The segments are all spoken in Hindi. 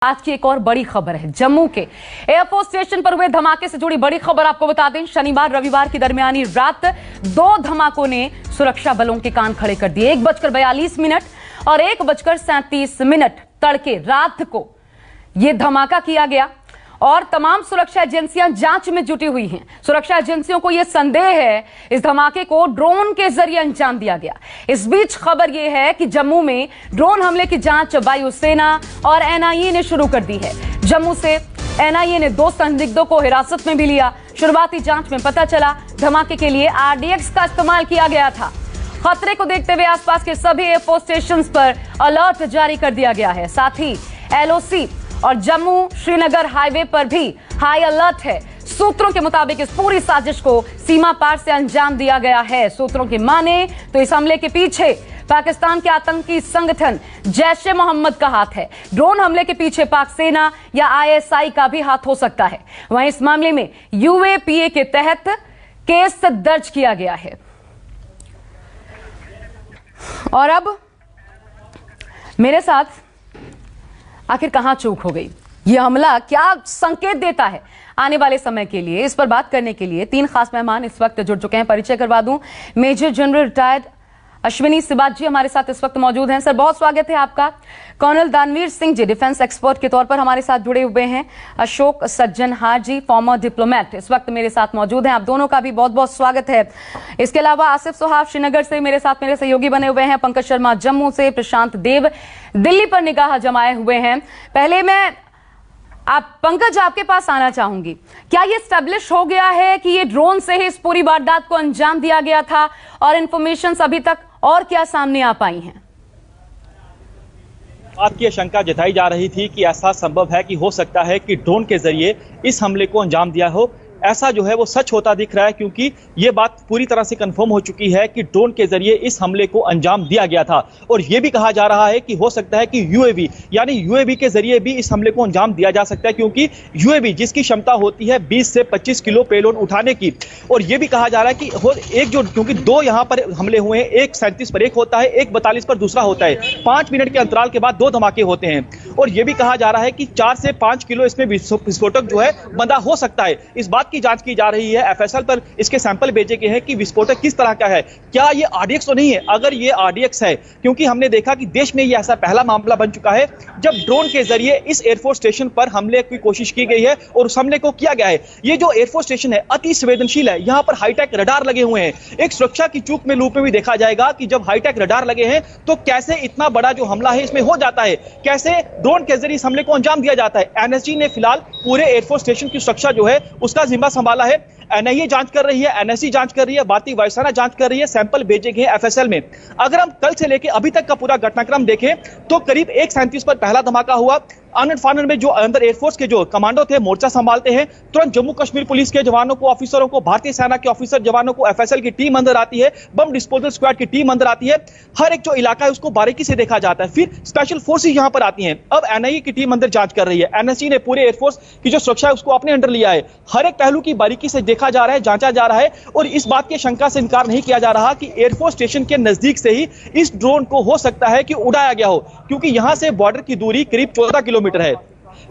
आज की एक और बड़ी खबर है। जम्मू के एयरफोर्स स्टेशन पर हुए धमाके से जुड़ी बड़ी खबर आपको बता दें। शनिवार रविवार की दरमियानी रात दो धमाकों ने सुरक्षा बलों के कान खड़े कर दिए। 1:42 और 1:37 तड़के रात को यह धमाका किया गया और तमाम सुरक्षा एजेंसियां जांच में जुटी हुई हैं। सुरक्षा एजेंसियों को यह संदेह है इस धमाके को ड्रोन के जरिए अंजाम दिया गया। इस बीच खबर यह है कि जम्मू में ड्रोन हमले की जांच वायुसेना और एनआईए ने शुरू कर दी है। जम्मू से एनआईए ने 2 संदिग्धों को हिरासत में भी लिया। शुरुआती जांच में पता चला धमाके के लिए आरडीएक्स का इस्तेमाल किया गया था। खतरे को देखते हुए आसपास के सभी एयरफोर्स स्टेशन पर अलर्ट जारी कर दिया गया है। साथ ही एलओसी और जम्मू श्रीनगर हाईवे पर भी हाई अलर्ट है। सूत्रों के मुताबिक इस पूरी साजिश को सीमा पार से अंजाम दिया गया है। सूत्रों की माने तो इस हमले के पीछे पाकिस्तान के आतंकी संगठन जैश-ए मोहम्मद का हाथ है। ड्रोन हमले के पीछे पाक सेना या आईएसआई का भी हाथ हो सकता है। वहीं इस मामले में यूएपीए के तहत केस दर्ज किया गया है। और अब मेरे साथ आखिर कहां चूक हो गई, यह हमला क्या संकेत देता है आने वाले समय के लिए, इस पर बात करने के लिए 3 खास मेहमान इस वक्त जुड़ चुके हैं। परिचय करवा दूं, मेजर जनरल रिटायर्ड अश्विनी सिबात जी हमारे साथ इस वक्त मौजूद हैं। सर, बहुत स्वागत है आपका। कर्नल दानवीर सिंह जी डिफेंस एक्सपर्ट के तौर पर हमारे साथ जुड़े हुए हैं। अशोक सज्जनहार जी फॉर्मर डिप्लोमेट इस वक्त मेरे साथ मौजूद हैं। आप दोनों का भी बहुत बहुत स्वागत है। इसके अलावा आसिफ सुहाब श्रीनगर से मेरे साथ मेरे सहयोगी बने हुए हैं। पंकज शर्मा जम्मू से, प्रशांत देव दिल्ली पर निगाह जमाए हुए हैं। पहले मैं पंकज आपके पास आना चाहूंगी, क्या ये स्टैब्लिश हो गया है कि ये ड्रोन से ही इस पूरी वारदात को अंजाम दिया गया था और इंफॉर्मेशन अभी तक और क्या सामने आ पाई हैं? बात की आशंका जताई जा रही थी कि ऐसा संभव है कि हो सकता है कि ड्रोन के जरिए इस हमले को अंजाम दिया हो। ऐसा जो है वो सच होता दिख रहा है, क्योंकि ये बात पूरी तरह से कंफर्म हो चुकी है कि ड्रोन के जरिए इस हमले को अंजाम दिया गया था। और ये भी कहा जा रहा है कि हो सकता है कि यूएवी यानी यूएवी के जरिए भी इस हमले को अंजाम दिया जा सकता है, क्योंकि यूएवी जिसकी क्षमता होती है 20 से 25 किलो पेलोड उठाने की। और ये भी कहा जा रहा है कि क्योंकि 2 यहाँ पर हमले हुए हैं, एक 37 पर एक होता है, एक 42 पर दूसरा होता है। 5 मिनट के अंतराल के बाद 2 धमाके होते हैं। और ये भी कहा जा रहा है कि 4 से 5 किलो इसमें विस्फोटक जो है बंधा हो सकता है। इस बात की जांच की जा रही है। एफएसएल पर इसके सैंपल भेजे गए हैं कि विस्फोटक किस तरह का है, क्या ये आरडीएक्स तो नहीं है। अगर ये आरडीएक्स है, क्योंकि हमने देखा कि देश में ये ऐसा पहला मामला बन चुका है जब ड्रोन के जरिए इस एयरफोर्स स्टेशन पर हमले की कोशिश की गई है और उस हमले को किया गया है। ये जो एयरफोर्स स्टेशन है अति संवेदनशील है, यहाँ पर हाईटेक रडार लगे हुए हैं। एक सुरक्षा की चूक में लूप में भी देखा जाएगा कि जब हाईटेक रडार लगे हैं तो कैसे इतना बड़ा जो हमला है इसमें हो जाता है, कैसे ड्रोन के जरिए इस हमले को अंजाम दिया जाता है। एनएसजी ने फिलहाल पूरे एयरफोर्स स्टेशन की सुरक्षा जो है उसका जिम्मा संभाला है। एनआईए जांच कर रही है, एनएससी जांच कर रही है, भारतीय वायुसेना जांच कर रही है, सैंपल भेजे गए एफएसएल में। अगर हम कल से लेकर अभी तक का पूरा घटनाक्रम देखें तो करीब 1:37 पर पहला धमाका हुआ। आनंद फानन में जो अंदर एयरफोर्स के जो कमांडो थे, मोर्चा संभालते हैं, तुरंत जम्मू कश्मीर पुलिस के जवानों को, ऑफिसरों को, भारतीय सेना के ऑफिसर जवानों को, एफएसएल की टीम अंदर आती है, बम डिस्पोजल स्क्वाड की टीम अंदर आती है। हर एक जो इलाका है उसको बारीकी से देखा जाता है। फिर स्पेशल फोर्सेस यहां पर आती हैं। अब एनआईए की टीम अंदर जांच कर रही है। एनएसजी ने पूरे एयरफोर्स की जो सुरक्षा है उसको अपने अंडर लिया है। हर एक पहलू की बारीकी से देखा जा रहा है, जांचा जा रहा है। और इस बात की शंका से इनकार नहीं किया जा रहा कि एयरफोर्स स्टेशन के नजदीक से ही इस ड्रोन को हो सकता है कि उड़ाया गया हो, क्योंकि यहां से बॉर्डर की दूरी करीब 14 किलोमीटर है।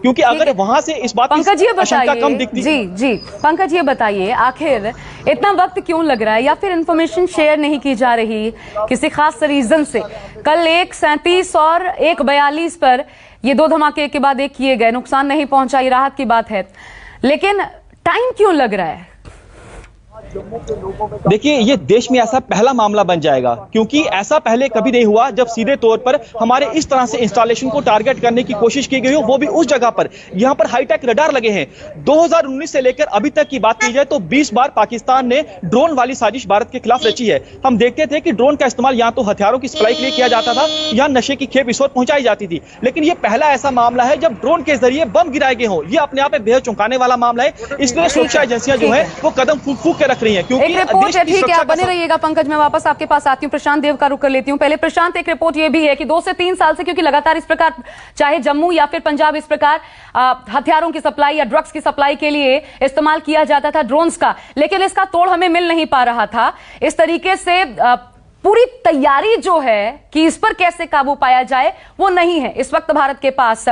क्योंकि अगर वहां से इस बात पंकज ये बताइए, कम दिखती जी पंकज ये बताइए, आखिर इतना वक्त क्यों लग रहा है, या फिर इंफॉर्मेशन शेयर नहीं की जा रही किसी खास रीजन से? कल 1:37 और 1:42 पर ये 2 धमाके के बाद एक किए गए, नुकसान नहीं पहुंचा, ये राहत की बात है, लेकिन टाइम क्यों लग रहा है? देखिए, ये देश में ऐसा पहला मामला बन जाएगा, क्योंकि ऐसा पहले कभी नहीं हुआ जब सीधे तौर पर हमारे इस तरह से इंस्टॉलेशन को टारगेट करने की कोशिश की गई हो, वो भी उस जगह पर। यहां पर हाईटेक रडार लगे हैं। 2019 से लेकर अभी तक की बात की जाए तो 20 बार पाकिस्तान ने ड्रोन वाली साजिश भारत के खिलाफ रची है। हम देखते थे कि ड्रोन का इस्तेमाल या तो हथियारों की सप्लाई के लिए किया जाता था या नशे की खेप इस ओर पहुंचाई जाती थी। लेकिन ये पहला ऐसा मामला है जब ड्रोन के जरिए बम गिराए गए हो। ये अपने आप में बेहद चौंकाने वाला मामला है। इसलिए सुरक्षा एजेंसियां जो है वो कदम फूंक के रख रही है, क्योंकि रिपोर्ट है। ठीक है, आप बने रहिएगा पंकज, मैं वापस आपके पास आती हूँ। प्रशांत देव का रुख कर लेती हूँ। पहले प्रशांत, एक रिपोर्ट ये भी है कि 2 से 3 साल से, क्योंकि लगातार इस प्रकार चाहे जम्मू या फिर पंजाब इस प्रकार हथियारों की सप्लाई या ड्रग्स की सप्लाई के लिए इस्तेमाल किया जाता था ड्रोन्स का, लेकिन इसका तोड़ हमें मिल नहीं पा रहा था। इस तरीके से पूरी तैयारी जो है कि इस पर कैसे काबू पाया जाए वो नहीं है इस वक्त भारत के पास।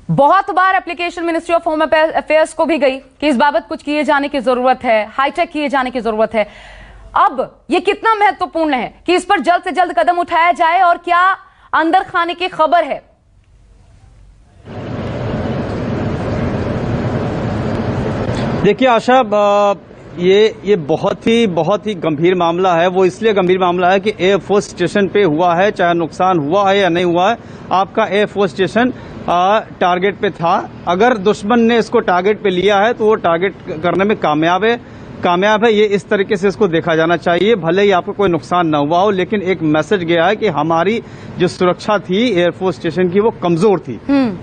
बहुत बार application ministry of home affairs को भी गई कि इस बाबत कुछ किए जाने की जरूरत है, हाईटेक किए जाने की जरूरत है। अब ये कितना महत्वपूर्ण है कि इस पर जल्द से जल्द कदम उठाया जाए, और क्या अंदर खाने की खबर है? देखिए आशा, ये बहुत ही गंभीर मामला है। वो इसलिए गंभीर मामला है कि एयरफोर्स स्टेशन पे हुआ है, चाहे नुकसान हुआ है या नहीं हुआ है, आपका एयरफोर्स स्टेशन टारगेट पे था। अगर दुश्मन ने इसको टारगेट पे लिया है तो वो टारगेट करने में कामयाब है। ये इस तरीके से इसको देखा जाना चाहिए। भले ही आपको कोई नुकसान न हुआ हो, लेकिन एक मैसेज गया है कि हमारी जो सुरक्षा थी एयरफोर्स स्टेशन की वो कमजोर थी,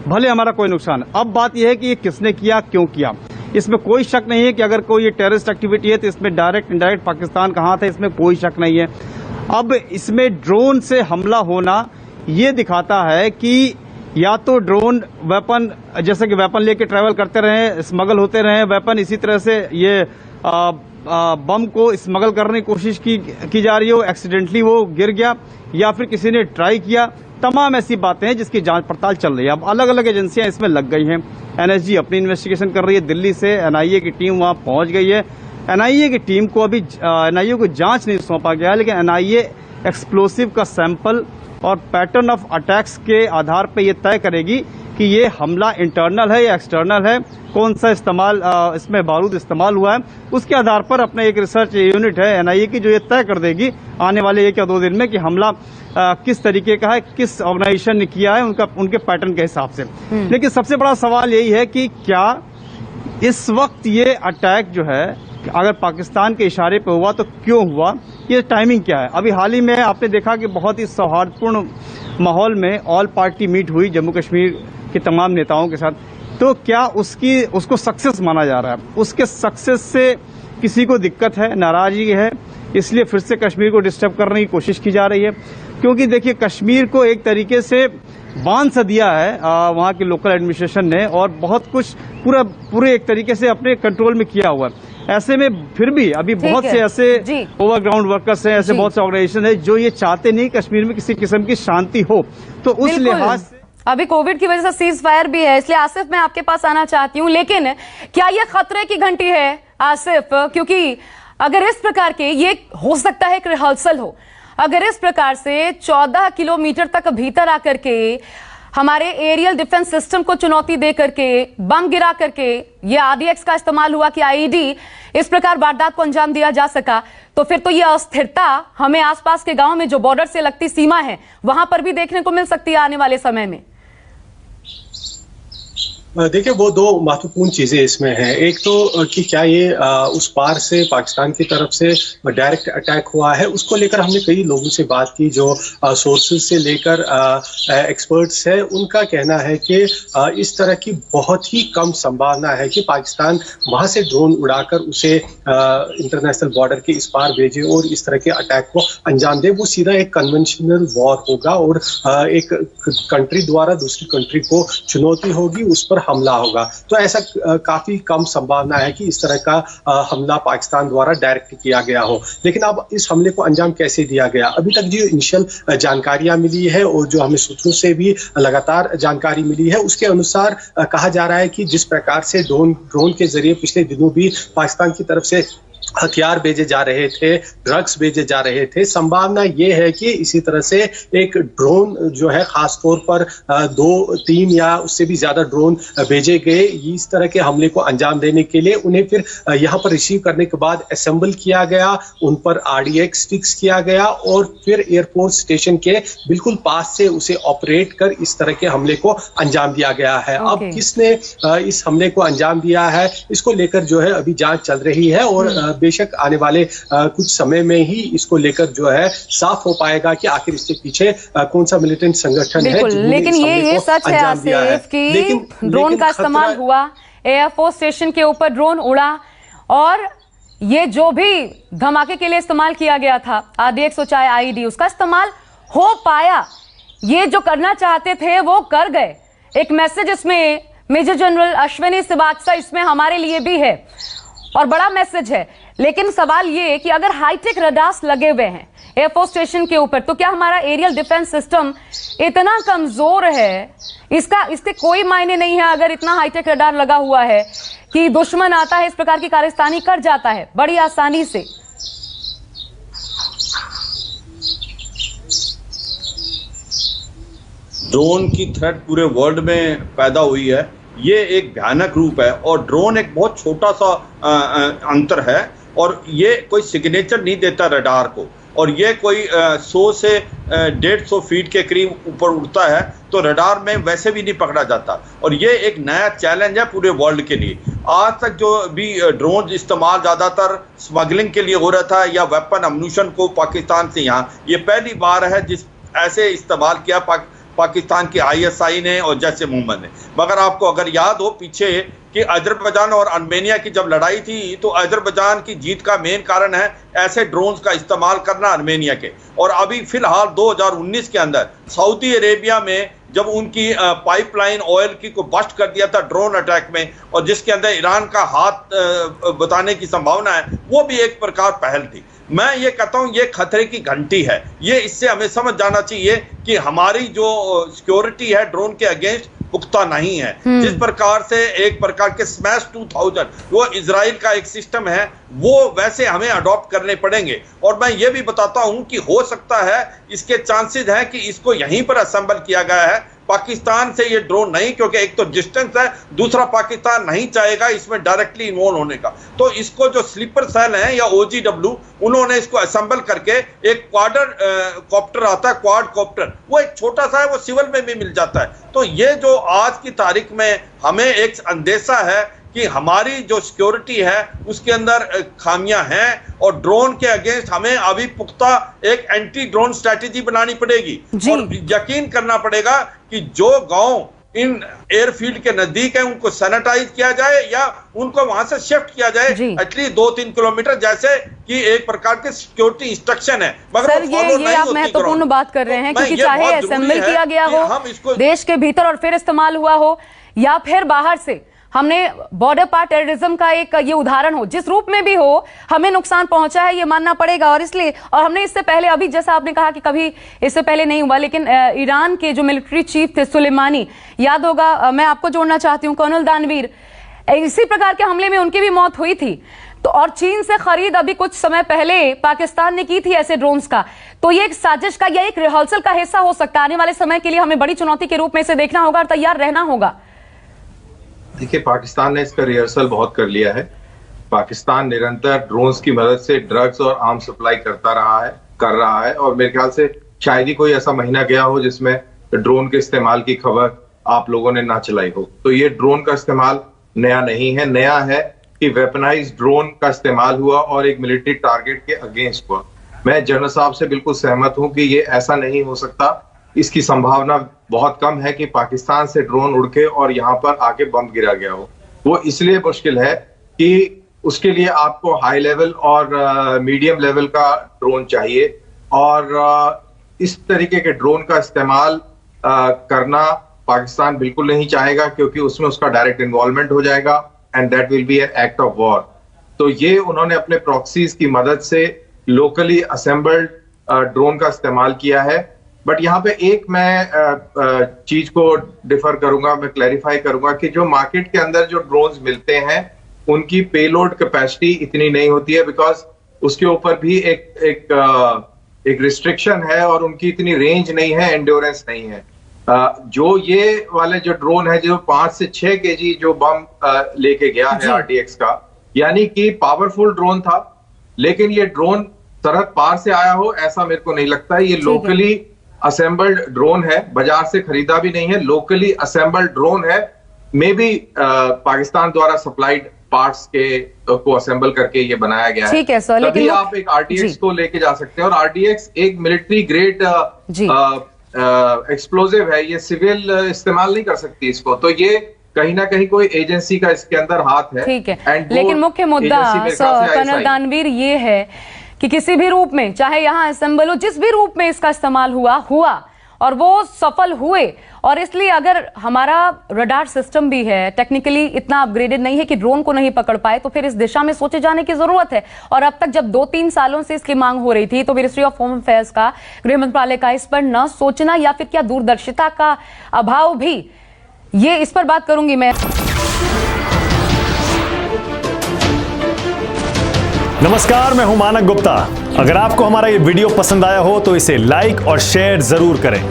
भले हमारा कोई नुकसान। अब बात यह है कि ये किसने किया, क्यों किया। इसमें कोई शक नहीं है कि अगर कोई ये टेररिस्ट एक्टिविटी है तो इसमें डायरेक्ट इनडायरेक्ट पाकिस्तान का हाथ है, इसमें कोई शक नहीं है। अब इसमें ड्रोन से हमला होना ये दिखाता है कि या तो ड्रोन वेपन, जैसे कि वेपन लेके ट्रैवल करते रहे, स्मगल होते रहे वेपन, इसी तरह से ये बम को स्मगल करने की कोशिश की जा रही है, वो एक्सीडेंटली वो गिर गया, या फिर किसी ने ट्राई किया। तमाम ऐसी बातें हैं जिसकी जांच पड़ताल चल रही है। अब अलग अलग एजेंसियां इसमें लग गई हैं। एनएसजी अपनी इन्वेस्टिगेशन कर रही है, दिल्ली से एनआईए की टीम वहां पहुंच गई है। एनआईए की टीम को अभी एनआईए को जांच नहीं सौंपा गया है, लेकिन एनआईए एक्सप्लोसिव का सैंपल और पैटर्न ऑफ अटैक्स के आधार पर यह तय करेगी कि ये हमला इंटरनल है या एक्सटर्नल है, कौन सा इसमें बारूद इस्तेमाल हुआ है। उसके आधार पर अपना एक रिसर्च यूनिट है एनआईए की, जो ये तय कर देगी आने वाले 1 या 2 दिन में कि हमला किस तरीके का है, किस ऑर्गेनाइजेशन ने किया है, उनके पैटर्न के हिसाब से। लेकिन सबसे बड़ा सवाल यही है कि क्या इस वक्त ये अटैक जो है अगर पाकिस्तान के इशारे पे हुआ तो क्यों हुआ, ये टाइमिंग क्या है। अभी हाल ही में आपने देखा कि बहुत ही सौहार्दपूर्ण माहौल में ऑल पार्टी मीट हुई जम्मू कश्मीर के तमाम नेताओं के साथ, तो क्या उसको सक्सेस माना जा रहा है। उसके सक्सेस से किसी को दिक्कत है, नाराजगी है, इसलिए फिर से कश्मीर को डिस्टर्ब करने की कोशिश की जा रही है। क्योंकि देखिए कश्मीर को एक तरीके से बांध सा दिया है वहां की लोकल एडमिनिस्ट्रेशन ने, और बहुत कुछ पूरे एक तरीके से अपने कंट्रोल में किया हुआ है। ऐसे में फिर भी अभी बहुत से ऐसे ओवरग्राउंड वर्कर्स हैं, ऐसे बहुत से ऑर्गेनाइजेशन है जो ये चाहते नहीं कश्मीर में किसी किस्म की शांति हो। तो उस लिहाज से अभी कोविड की वजह से सीज फायर भी है, इसलिए आसिफ मैं आपके पास आना चाहती हूँ। लेकिन क्या ये खतरे की घंटी है आसिफ? क्योंकि अगर इस प्रकार के, ये हो सकता है एक रिहर्सल हो, अगर इस प्रकार से 14 किलोमीटर तक भीतर आकर के हमारे एरियल डिफेंस सिस्टम को चुनौती दे करके, बम गिरा करके, ये आरडीएक्स का इस्तेमाल हुआ कि आईईडी, इस प्रकार वारदात को अंजाम दिया जा सका, तो फिर तो ये अस्थिरता हमें आसपास के गांव में जो बॉर्डर से लगती सीमा है वहां पर भी देखने को मिल सकती है आने वाले समय में। देखिए वो 2 महत्वपूर्ण चीजें इसमें हैं। एक तो कि क्या ये उस पार से पाकिस्तान की तरफ से डायरेक्ट अटैक हुआ है, उसको लेकर हमने कई लोगों से बात की जो सोर्सेज से लेकर एक्सपर्ट्स है। उनका कहना है कि इस तरह की बहुत ही कम संभावना है कि पाकिस्तान वहां से ड्रोन उड़ाकर उसे इंटरनेशनल बॉर्डर के इस पार भेजे और इस तरह के अटैक को अंजाम दे। वो सीधा एक कन्वेंशनल वॉर होगा और एक कंट्री द्वारा दूसरी कंट्री को चुनौती होगी, उस पर हमला होगा। तो ऐसा काफी कम संभावना है कि इस तरह का हमला पाकिस्तान द्वारा डायरेक्ट किया गया हो। लेकिन अब इस हमले को अंजाम कैसे दिया गया, अभी तक जो इनिशियल जानकारियां मिली है और जो हमें सूत्रों से भी लगातार जानकारी मिली है, उसके अनुसार कहा जा रहा है कि जिस प्रकार से ड्रोन के जरिए पिछले दिनों भी पाकिस्तान की तरफ से हथियार भेजे जा रहे थे, ड्रग्स भेजे जा रहे थे, संभावना ये है कि इसी तरह से एक ड्रोन जो है खास तौर पर 2, 3 या उससे भी ज्यादा ड्रोन भेजे गए इस तरह के हमले को अंजाम देने के लिए। उन्हें फिर यहाँ पर रिसीव करने के बाद असेंबल किया गया, उन पर आरडीएक्स फिक्स किया गया और फिर एयरफोर्स स्टेशन के बिल्कुल पास से उसे ऑपरेट कर इस तरह के हमले को अंजाम दिया गया है। अब किसने इस हमले को अंजाम दिया है, इसको लेकर जो है अभी जांच चल रही है और बेशक आने वाले कुछ समय में ही इसको लेकर जो है साफ हो पाएगा कि आखिर इसके पीछे कौन सा मिलिटेंट संगठन है। लेकिन ये सच है आसिफ कि ड्रोन का इस्तेमाल हुआ, एयरफोर्स स्टेशन के ऊपर ड्रोन उड़ा और ये जो भी धमाके के लिए इस्तेमाल किया गया था आरडीएक्स और चाहे आईईडी, उसका इस्तेमाल हो पाया। ये जो करना चाहते थे वो कर गए। एक मैसेज इसमें मेजर जनरल अश्विनी श्रीवास्तव इसमें हमारे लिए भी है, और बड़ा मैसेज है। लेकिन सवाल ये कि अगर हाईटेक रडार्स लगे हुए हैं एयरफोर्स स्टेशन के ऊपर, तो क्या हमारा एरियल डिफेंस सिस्टम इतना कमजोर है? इसके कोई मायने नहीं है अगर इतना हाईटेक रडार लगा हुआ है कि दुश्मन आता है इस प्रकार की कारस्तानी कर जाता है बड़ी आसानी से। ड्रोन की थ्रेट पूरे वर्ल्ड में पैदा हुई है। ये एक भयानक रूप है और ड्रोन एक बहुत छोटा सा अंतर है और ये कोई सिग्नेचर नहीं देता रडार को, और ये कोई 100 से 150 फीट के करीब ऊपर उड़ता है तो रडार में वैसे भी नहीं पकड़ा जाता। और ये एक नया चैलेंज है पूरे वर्ल्ड के लिए। आज तक जो भी ड्रोन इस्तेमाल ज़्यादातर स्मगलिंग के लिए हो रहा था या वेपन अम्यूनिशन को पाकिस्तान से यहाँ, ये पहली बार है जिस ऐसे इस्तेमाल किया पाकिस्तान की ISI ने और जैसे मोहम्मद ने। मगर आपको अगर याद हो पीछे कि अजरबैजान और अर्मेनिया की जब लड़ाई थी तो अजरबैजान की जीत का मेन कारण है ऐसे ड्रोन्स का इस्तेमाल करना अर्मेनिया के। और अभी फिलहाल 2019 के अंदर सऊदी अरेबिया में जब उनकी पाइपलाइन ऑयल की को बस्ट कर दिया था ड्रोन अटैक में, और जिसके अंदर ईरान का हाथ बताने की संभावना है, वो भी एक प्रकार पहल थी। मैं ये कहता हूँ ये खतरे की घंटी है। ये इससे हमें समझ जाना चाहिए कि हमारी जो सिक्योरिटी है ड्रोन के अगेंस्ट पुख्ता नहीं है। जिस प्रकार से एक प्रकार के स्मैश 2000 वो इजराइल का एक सिस्टम है, वो वैसे हमें अडॉप्ट करने पड़ेंगे। और मैं ये भी बताता हूं कि हो सकता है इसके चांसेस हैं कि इसको यहीं पर असेंबल किया गया है, पाकिस्तान से ये ड्रोन नहीं, क्योंकि एक तो डिस्टेंस है, दूसरा पाकिस्तान नहीं चाहेगा इसमें डायरेक्टली इन्वॉल्व होने का। तो इसको जो स्लीपर सेल हैं या OGW, उन्होंने इसको असेंबल करके एक क्वाडर कॉप्टर आता है, क्वाड कॉप्टर, वो एक छोटा सा है, वो सिविल में भी मिल जाता है। तो ये जो आज की तारीख में हमें एक अंदेशा है कि हमारी जो सिक्योरिटी है उसके अंदर खामियां हैं और ड्रोन के अगेंस्ट हमें अभी पुख्ता एक एंटी ड्रोन स्ट्रेटेजी बनानी पड़ेगी और यकीन करना पड़ेगा कि जो गांव इन एयरफील्ड के नजदीक है उनको सैनिटाइज किया जाए या उनको वहां से शिफ्ट किया जाए एटलीस्ट 2-3 किलोमीटर, जैसे कि एक प्रकार के सिक्योरिटी इंस्ट्रक्शन है। मगर सर ये आप महत्वपूर्ण बात कर रहे हैं, क्योंकि चाहे असेंबल किया गया हो देश के भीतर और फिर इस्तेमाल हुआ हो या फिर बाहर से, हमने बॉर्डर पार टेररिज्म का एक ये उदाहरण हो, जिस रूप में भी हो हमें नुकसान पहुंचा है ये मानना पड़ेगा। और इसलिए और हमने इससे पहले, अभी जैसा आपने कहा कि कभी इससे पहले नहीं हुआ, लेकिन ईरान के जो मिलिट्री चीफ थे सुलेमानी, याद होगा, मैं आपको जोड़ना चाहती हूं, कर्नल दानवीर, इसी प्रकार के हमले में उनकी भी मौत हुई थी। तो और चीन से खरीद अभी कुछ समय पहले पाकिस्तान ने की थी ऐसे ड्रोन्स का। तो ये एक साजिश का या एक रिहर्सल का हिस्सा हो सकता है। आने वाले समय के लिए हमें बड़ी चुनौती के रूप में इसे देखना होगा और तैयार रहना होगा। देखिए, पाकिस्तान ने इसका रिहर्सल बहुत कर लिया है। पाकिस्तान निरंतर ड्रोन्स की मदद से ड्रग्स और आर्म सप्लाई कर रहा है और मेरे ख्याल से शायद ही कोई ऐसा महीना गया हो जिसमें ड्रोन के इस्तेमाल की खबर आप लोगों ने ना चलाई हो। तो ये ड्रोन का इस्तेमाल नया नहीं है। नया है कि वेपनाइज्ड ड्रोन का इस्तेमाल हुआ और एक मिलिट्री टारगेट के अगेंस्ट हुआ। मैं जनरल साहब से बिल्कुल सहमत हूं कि ये ऐसा नहीं हो सकता। इसकी संभावना बहुत कम है कि पाकिस्तान से ड्रोन उड़ के और यहाँ पर आके बम गिरा गया हो। वो इसलिए मुश्किल है कि उसके लिए आपको हाई लेवल और मीडियम लेवल का ड्रोन चाहिए और इस तरीके के ड्रोन का इस्तेमाल करना पाकिस्तान बिल्कुल नहीं चाहेगा, क्योंकि उसमें उसका डायरेक्ट इन्वॉल्वमेंट हो जाएगा and that will be an act of war. तो ये उन्होंने अपने प्रॉक्सीज की मदद से लोकली असेंबल्ड ड्रोन का इस्तेमाल किया है। बट यहाँ पे एक मैं चीज को डिफर करूंगा, मैं क्लैरिफाई करूंगा कि जो मार्केट के अंदर जो ड्रोन्स मिलते हैं उनकी पेलोड कैपेसिटी इतनी नहीं होती है, बिकॉज उसके ऊपर भी एक रिस्ट्रिक्शन है और उनकी इतनी रेंज नहीं है, एंड्योरेंस नहीं है। जो ये वाले जो ड्रोन है जो 5 से 6 केजी जो बम लेके गया है RDX का, यानी कि पावरफुल ड्रोन था, लेकिन ये ड्रोन सरहद पार से आया हो ऐसा मेरे को नहीं लगता। ये लोकली असेंबल्ड ड्रोन है, बाजार से खरीदा भी नहीं है, लोकली असेंबल्ड ड्रोन है। मे बी पाकिस्तान द्वारा सप्लाइड पार्ट्स के को असेंबल करके ये बनाया गया है। ठीक है सर, लेकिन आप एक RDX को लेके जा सकते हैं और RDX एक मिलिट्री ग्रेड एक्सप्लोजिव है, ये सिविल इस्तेमाल नहीं कर सकती इसको। तो ये कहीं ना कहीं कोई एजेंसी का इसके अंदर हाथ है। ठीक है, लेकिन मुख्य मुद्दा कर्नल दानवीर ये है कि किसी भी रूप में, चाहे यहाँ असेंबल हो, जिस भी रूप में इसका इस्तेमाल हुआ और वो सफल हुए। और इसलिए अगर हमारा रडार सिस्टम भी है टेक्निकली इतना अपग्रेडेड नहीं है कि ड्रोन को नहीं पकड़ पाए, तो फिर इस दिशा में सोचे जाने की जरूरत है। और अब तक जब 2-3 सालों से इसकी मांग हो रही थी, तो मिनिस्ट्री ऑफ होम अफेयर्स का, गृह मंत्रालय का इस पर न सोचना या फिर क्या दूरदर्शिता का अभाव भी, ये इस पर बात करूंगी मैं। नमस्कार, मैं हूं मानक गुप्ता। अगर आपको हमारा ये वीडियो पसंद आया हो तो इसे लाइक और शेयर जरूर करें,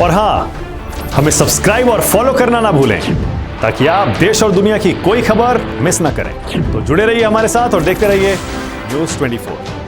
और हां, हमें सब्सक्राइब और फॉलो करना ना भूलें ताकि आप देश और दुनिया की कोई खबर मिस ना करें। तो जुड़े रहिए हमारे साथ और देखते रहिए न्यूज़ 24।